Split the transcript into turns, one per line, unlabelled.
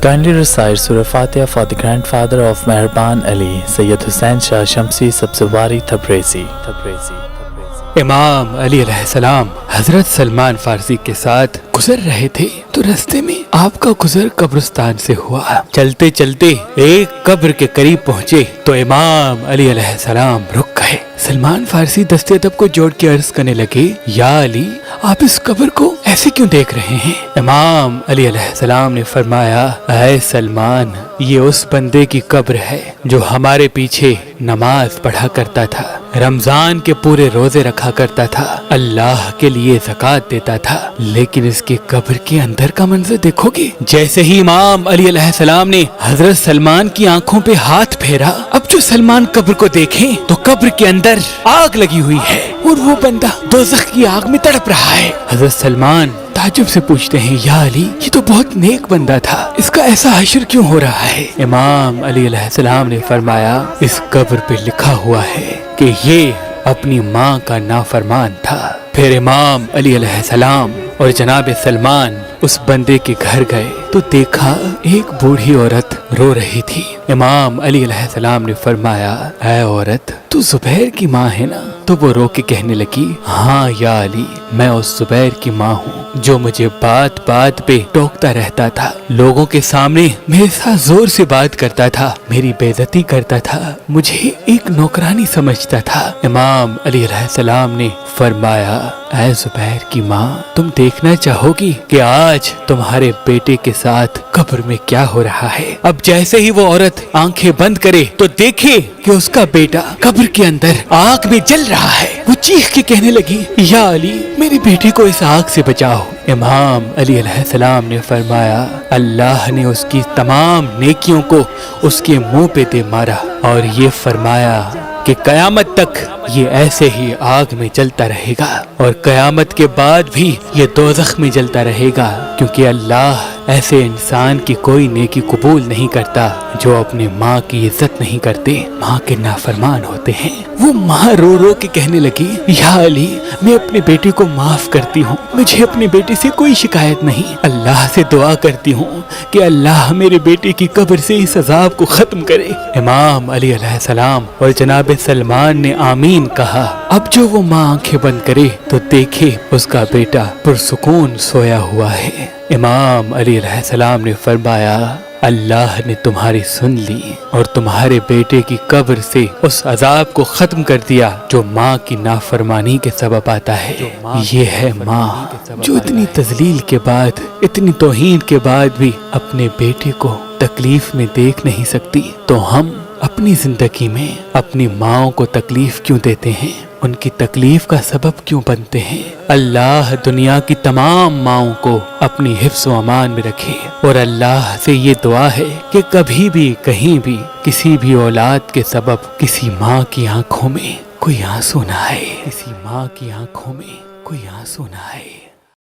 Kindly recite Surah Fatiha for the grandfather of Mehraban Ali, Sayyid Hussain Shah Shamsi Sabzawari Tabrizi.
امام علی علیہ السلام حضرت سلمان فارسی کے ساتھ گزر رہے تھے تو رستے میں آپ کا گزر قبرستان سے ہوا۔ چلتے چلتے ایک قبر کے قریب پہنچے تو امام علی علیہ السلام رک گئے۔ سلمان فارسی دست ادب کو جوڑ کے عرض کرنے لگے، یا علی، آپ اس قبر کو ایسے کیوں دیکھ رہے ہیں؟ امام علی علیہ السلام نے فرمایا، اے سلمان، یہ اس بندے کی قبر ہے جو ہمارے پیچھے نماز پڑھا کرتا تھا، رمضان کے پورے روزے رکھا کرتا تھا، اللہ کے لیے زکوٰۃ دیتا تھا، لیکن اس کی قبر کے اندر کا منظر دیکھو گے۔ جیسے ہی امام علی علیہ السلام نے حضرت سلمان کی آنکھوں پہ ہاتھ پھیرا، اب جو سلمان قبر کو دیکھیں تو قبر کے اندر آگ لگی ہوئی ہے اور وہ بندہ دوزخ کی آگ میں تڑپ رہا ہے۔ حضرت سلمان تعجب سے پوچھتے ہیں، یا علی، یہ تو بہت نیک بندہ تھا، اس کا ایسا حشر کیوں ہو رہا ہے؟ امام علی علیہ السلام نے فرمایا، اس قبر پہ لکھا ہوا ہے کہ یہ اپنی ماں کا نافرمان تھا۔ پھر امام علی علیہ السلام اور جناب سلمان اس بندے کے گھر گئے تو دیکھا ایک بوڑھی عورت رو رہی تھی۔ امام علی علیہ السلام نے فرمایا، اے عورت، تو زبیر کی ماں ہے نا؟ تو وہ رو کے کہنے لگی، ہاں یا علی، میں اس زبیر کی ماں ہوں جو مجھے بات بات پہ ٹوکتا رہتا تھا، لوگوں کے سامنے میرے ساتھ زور سے بات کرتا تھا، میری بے عزتی کرتا تھا، مجھے ایک نوکرانی سمجھتا تھا۔ امام علی علیہ السلام نے فرمایا، اے زبیر کی ماں، تم دیکھنا چاہو گی کہ آج تمہارے بیٹے کے ساتھ قبر میں کیا ہو رہا ہے؟ اب جیسے ہی وہ عورت آنکھیں بند کرے تو دیکھے کہ اس کا بیٹا قبر کے اندر آگ میں جل رہا ہے۔ وہ چیخ کے کہنے لگی، یا علی، میرے بیٹے کو اس آگ سے بچاؤ۔ امام علی علیہ السلام نے فرمایا، اللہ نے اس کی تمام نیکیوں کو اس کے منہ پہ دے مارا اور یہ فرمایا کہ قیامت تک یہ ایسے ہی آگ میں جلتا رہے گا اور قیامت کے بعد بھی یہ دوزخ میں جلتا رہے گا، کیونکہ اللہ ایسے انسان کی کوئی نیکی قبول نہیں کرتا جو اپنے ماں کی عزت نہیں کرتے، ماں کے نافرمان ہوتے ہیں۔ وہ ماں رو رو کے کہنے لگی، یا علی، میں اپنے بیٹے کو معاف کرتی ہوں، مجھے اپنے بیٹے سے کوئی شکایت نہیں، اللہ سے دعا کرتی ہوں کہ اللہ میرے بیٹے کی قبر سے اس عذاب کو ختم کرے۔ امام علی علیہ السلام اور جناب سلمان نے آمین کہا۔ اب جو وہ ماں آنکھیں بند کرے تو دیکھے اس کا بیٹا پرسکون سویا ہوا ہے۔ امام علی علیہ السلام نے فرمایا، اللہ نے تمہاری سن لی اور تمہارے بیٹے کی قبر سے اس عذاب کو ختم کر دیا جو ماں کی نافرمانی کے سبب آتا ہے۔ یہ ہے ماں جو اتنی تذلیل کے بعد، اتنی توہین کے بعد بھی اپنے بیٹے کو تکلیف میں دیکھ نہیں سکتی، تو ہم اپنی زندگی میں اپنی ماؤں کو تکلیف کیوں دیتے ہیں، ان کی تکلیف کا سبب کیوں بنتے ہیں؟ اللہ دنیا کی تمام ماؤں کو اپنی حفظ و امان میں رکھے، اور اللہ سے یہ دعا ہے کہ کبھی بھی کہیں بھی کسی بھی اولاد کے سبب کسی ماں کی آنکھوں میں کوئی آنسو نہ آئے، کسی ماں کی آنکھوں میں کوئی آنسو نہ آئے۔